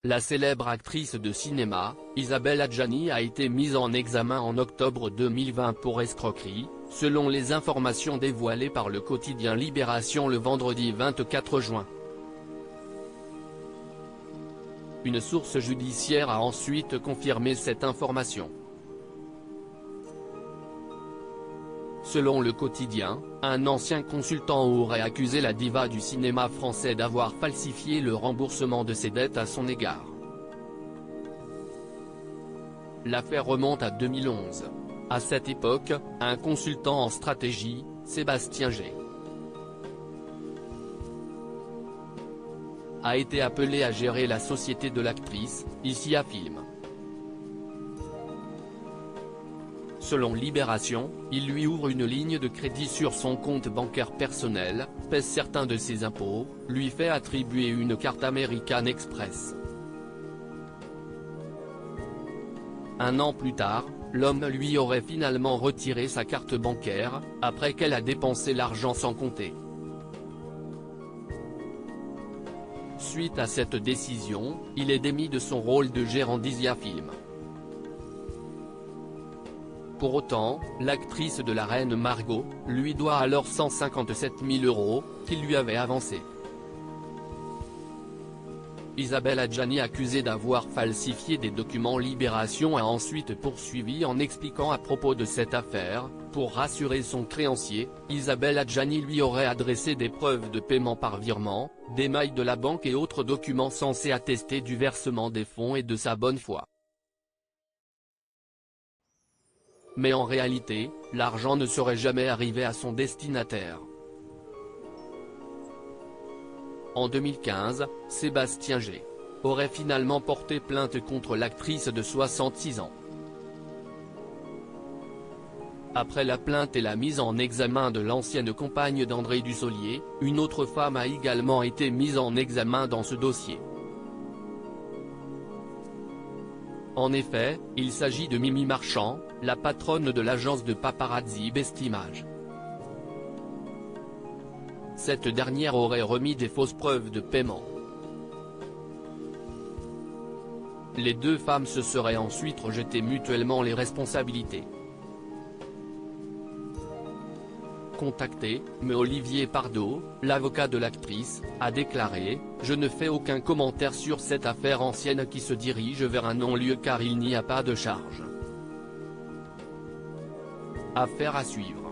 La célèbre actrice de cinéma, Isabelle Adjani a été mise en examen en octobre 2020 pour escroquerie, selon les informations dévoilées par le quotidien Libération le vendredi 24 juin. Une source judiciaire a ensuite confirmé cette information. Selon le quotidien, un ancien consultant aurait accusé la diva du cinéma français d'avoir falsifié le remboursement de ses dettes à son égard. L'affaire remonte à 2011. À cette époque, un consultant en stratégie, Sébastien G., a été appelé à gérer la société de l'actrice, ICIA Film. Selon Libération, il lui ouvre une ligne de crédit sur son compte bancaire personnel, pèse certains de ses impôts, lui fait attribuer une carte American Express. Un an plus tard, l'homme lui aurait finalement retiré sa carte bancaire, après qu'elle a dépensé l'argent sans compter. Suite à cette décision, il est démis de son rôle de gérant d'ICIA Film. Pour autant, l'actrice de La Reine Margot, lui doit alors 157 000 € qu'il lui avait avancés. Isabelle Adjani, accusée d'avoir falsifié des documents, Libération a ensuite poursuivi en expliquant à propos de cette affaire, pour rassurer son créancier, Isabelle Adjani lui aurait adressé des preuves de paiement par virement, des mails de la banque et autres documents censés attester du versement des fonds et de sa bonne foi. Mais en réalité, l'argent ne serait jamais arrivé à son destinataire. En 2015, Sébastien G. aurait finalement porté plainte contre l'actrice de 66 ans. Après la plainte et la mise en examen de l'ancienne compagne d'André Dussolier, une autre femme a également été mise en examen dans ce dossier. En effet, il s'agit de Mimi Marchand, la patronne de l'agence de paparazzi Best Image. Cette dernière aurait remis des fausses preuves de paiement. Les deux femmes se seraient ensuite rejetées mutuellement les responsabilités. Contacté, mais Olivier Pardo, l'avocat de l'actrice, a déclaré « Je ne fais aucun commentaire sur cette affaire ancienne qui se dirige vers un non-lieu car il n'y a pas de charge. » Affaire à suivre.